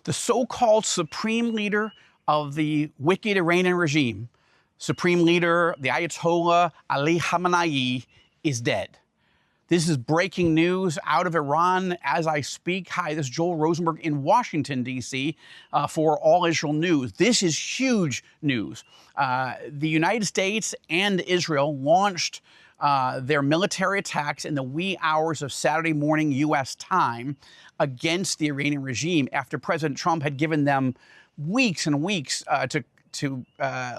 The so-called supreme leader of the wicked Iranian regime, supreme leader, the Ayatollah Ali Khamenei, is dead. This is breaking news out of Iran as I speak. Hi, this is Joel Rosenberg in Washington, D.C. For All Israel News. This is huge news. The United States and Israel launched their military attacks in the wee hours of Saturday morning U.S. time against the Iranian regime after President Trump had given them weeks and weeks to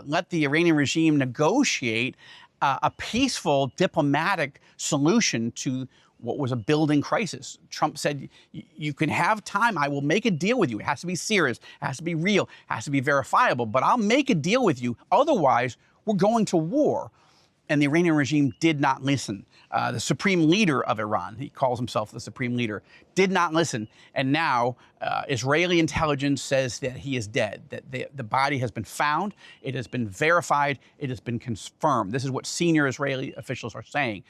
let the Iranian regime negotiate a peaceful diplomatic solution to what was a building crisis. Trump said, you can have time. I will make a deal with you. It has to be serious. It has to be real. It has to be verifiable. But I'll make a deal with you. Otherwise, we're going to war. And the Iranian regime did not listen. The supreme leader of Iran, he calls himself the supreme leader, did not listen. And now Israeli intelligence says that he is dead, that the body has been found, it has been verified, it has been confirmed. This is what senior Israeli officials are saying.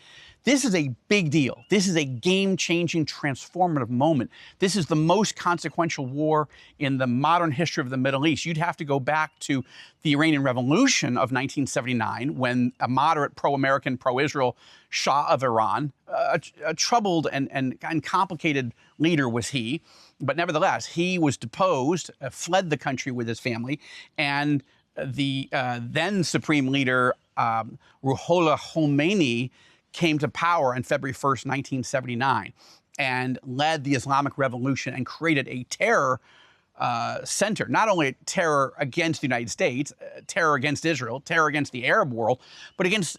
This is a big deal. This is a game-changing, transformative moment. This is the most consequential war in the modern history of the Middle East. You'd have to go back to the Iranian Revolution of 1979, when a moderate pro-American, pro-Israel Shah of Iran, a troubled and complicated leader was he, but nevertheless, he was deposed, fled the country with his family, and the then supreme leader, Ruhollah Khomeini, came to power on February 1st, 1979, and led the Islamic Revolution and created a terror center, not only terror against the United States, terror against Israel, terror against the Arab world, but against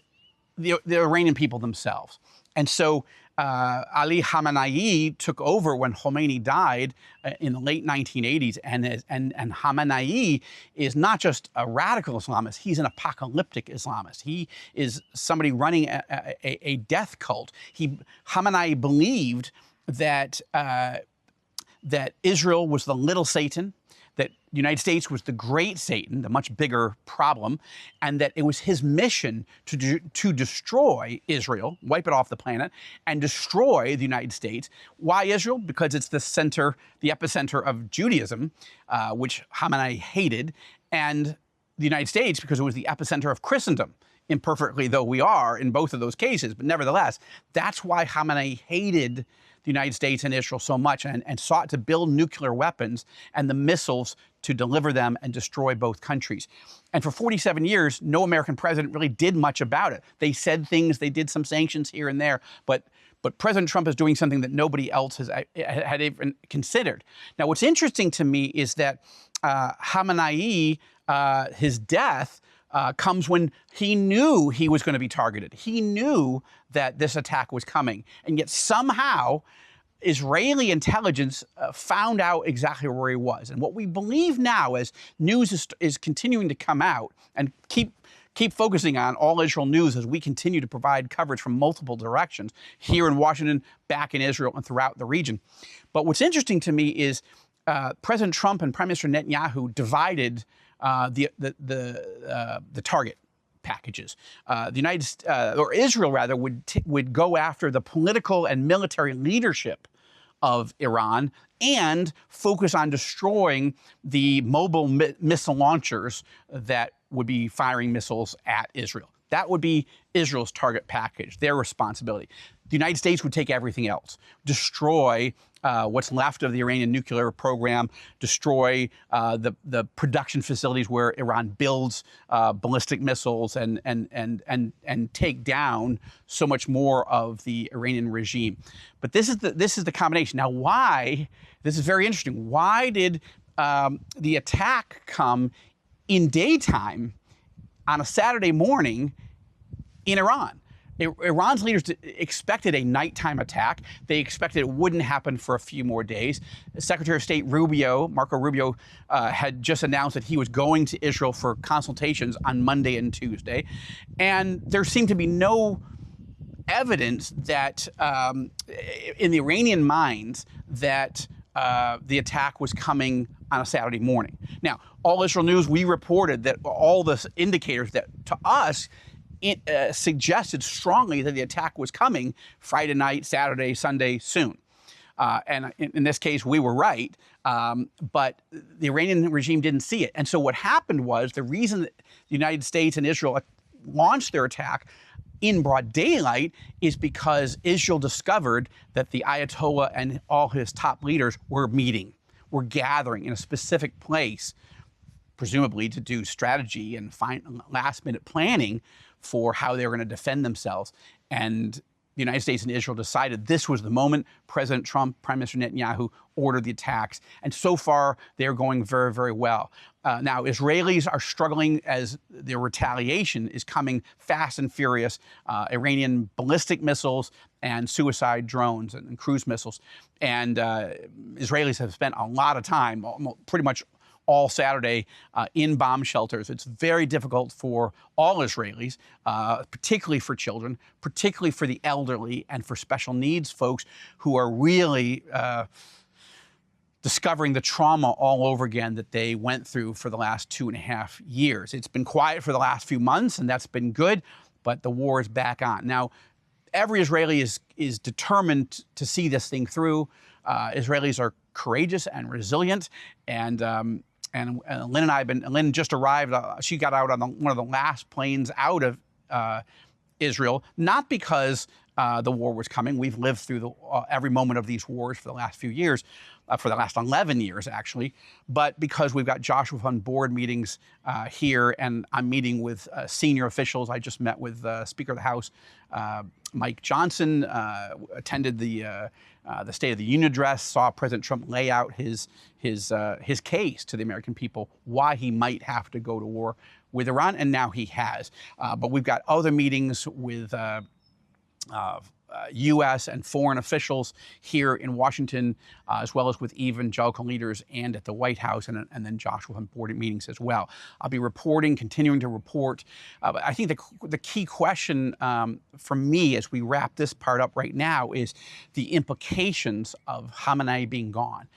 the Iranian people themselves. And so Ali Khamenei took over when Khomeini died in the late 1980s, and Khamenei is not just a radical Islamist, he's an apocalyptic Islamist. He is somebody running a death cult. Khamenei believed that that Israel was the little Satan, that the United States was the great Satan, the much bigger problem, and that it was his mission to destroy Israel, wipe it off the planet, and destroy the United States. Why Israel? Because it's the center, the epicenter of Judaism, which Khamenei hated, and the United States because it was the epicenter of Christendom, imperfectly though we are in both of those cases. But nevertheless, that's why Khamenei hated the United States and Israel so much and sought to build nuclear weapons and the missiles to deliver them and destroy both countries. And for 47 years, no American president really did much about it. They said things, they did some sanctions here and there, but President Trump is doing something that nobody else had even considered. Now, what's interesting to me is that Khamenei, his death, comes when he knew he was going to be targeted. He knew that this attack was coming. And yet somehow Israeli intelligence found out exactly where he was. And what we believe now, as news is continuing to come out, and keep focusing on All Israel News as we continue to provide coverage from multiple directions here in Washington, back in Israel, and throughout the region. But what's interesting to me is President Trump and Prime Minister Netanyahu divided the target packages. Israel rather would go after the political and military leadership of Iran and focus on destroying the mobile missile launchers that would be firing missiles at Israel. That would be Israel's target package, their responsibility. The United States would take everything else, destroy what's left of the Iranian nuclear program, destroy the production facilities where Iran builds ballistic missiles, and take down so much more of the Iranian regime. But this is the combination. Now, why? This is very interesting. Why did the attack come in daytime on a Saturday morning in Iran? Iran's leaders expected a nighttime attack. They expected it wouldn't happen for a few more days. Secretary of State Marco Rubio, had just announced that he was going to Israel for consultations on Monday and Tuesday. And there seemed to be no evidence that, in the Iranian minds, that the attack was coming on a Saturday morning. Now, All Israel News, we reported that all the indicators that, to us, it suggested strongly that the attack was coming Friday night, Saturday, Sunday, soon. And in this case, we were right. But the Iranian regime didn't see it. And so what happened was the reason that the United States and Israel launched their attack in broad daylight is because Israel discovered that the Ayatollah and all his top leaders were gathering in a specific place, presumably to do strategy and find last-minute planning for how they were going to defend themselves. And the United States and Israel decided this was the moment. President Trump, Prime Minister Netanyahu ordered the attacks. And so far, they're going very, very well. Now, Israelis are struggling as their retaliation is coming fast and furious. Iranian ballistic missiles and suicide drones and cruise missiles. And Israelis have spent a lot of time, pretty much all Saturday, in bomb shelters. It's very difficult for all Israelis, particularly for children, particularly for the elderly and for special needs folks who are really discovering the trauma all over again that they went through for the last 2.5 years. It's been quiet for the last few months, and that's been good, but the war is back on. Now, every Israeli is determined to see this thing through. Israelis are courageous and resilient, and Lynn and I have been. Lynn just arrived. She got out on one of the last planes out of Israel, not because the war was coming. We've lived through every moment of these wars for the last few years, for the last 11 years, actually, but because we've got Joshua Fund board meetings here, and I'm meeting with senior officials. I just met with Speaker of the House, Mike Johnson, attended the State of the Union address, saw President Trump lay out his case to the American people, why he might have to go to war with Iran, and now he has. But we've got other meetings with U.S. and foreign officials here in Washington, as well as with evangelical leaders and at the White House, and then Joshua on board meetings as well. I'll be reporting, continuing to report. But I think the key question for me as we wrap this part up right now is the implications of Khamenei being gone.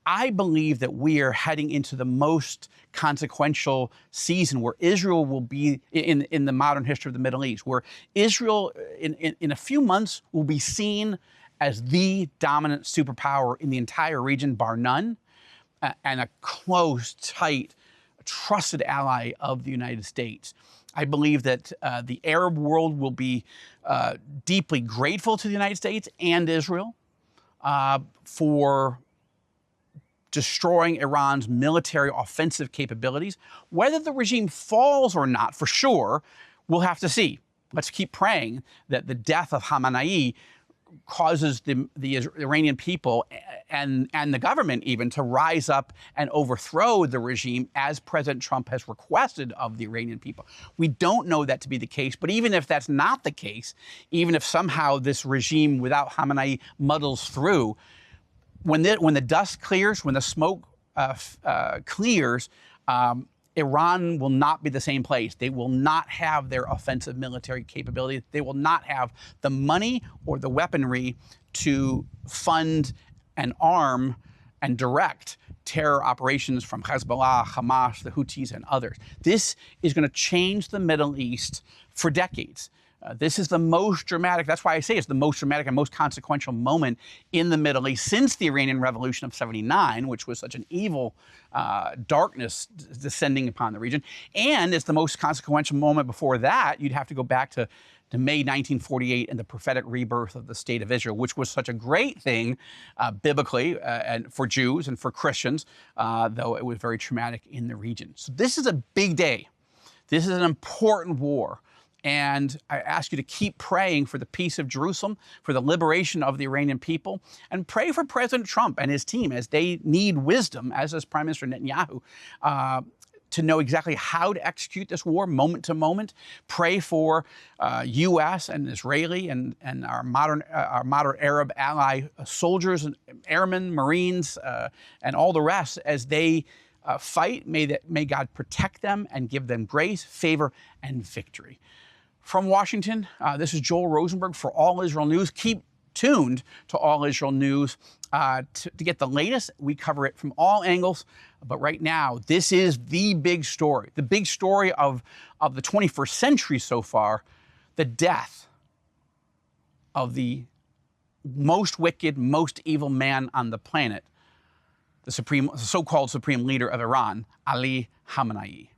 I believe that we are heading into the most consequential season where Israel will be in the modern history of the Middle East, where Israel in a few months will be seen as the dominant superpower in the entire region, bar none, and a close, tight, trusted ally of the United States. I believe that the Arab world will be deeply grateful to the United States and Israel for destroying Iran's military offensive capabilities. Whether the regime falls or not, for sure, we'll have to see. Let's keep praying that the death of Khamenei causes the Iranian people and the government even to rise up and overthrow the regime as President Trump has requested of the Iranian people. We don't know that to be the case, but even if that's not the case, even if somehow this regime without Khamenei muddles through, when the dust clears, when the smoke clears, Iran will not be the same place. They will not have their offensive military capability. They will not have the money or the weaponry to fund and arm and direct terror operations from Hezbollah, Hamas, the Houthis, and others. This is going to change the Middle East for decades. This is the most dramatic, that's why I say it's the most dramatic and most consequential moment in the Middle East since the Iranian Revolution of '79, which was such an evil darkness descending upon the region. And it's the most consequential moment before that. You'd have to go back to May 1948 and the prophetic rebirth of the State of Israel, which was such a great thing biblically and for Jews and for Christians, though it was very traumatic in the region. So this is a big day. This is an important war. And I ask you to keep praying for the peace of Jerusalem, for the liberation of the Iranian people, and pray for President Trump and his team as they need wisdom, as does Prime Minister Netanyahu, to know exactly how to execute this war moment to moment. Pray for U.S. and Israeli and our modern Arab ally soldiers and airmen, Marines, and all the rest as they fight. May God protect them and give them grace, favor, and victory. From Washington, this is Joel Rosenberg for All Israel News. Keep tuned to All Israel News to get the latest. We cover it from all angles. But right now, this is the big story of the 21st century so far, the death of the most wicked, most evil man on the planet, the so-called supreme leader of Iran, Ali Khamenei.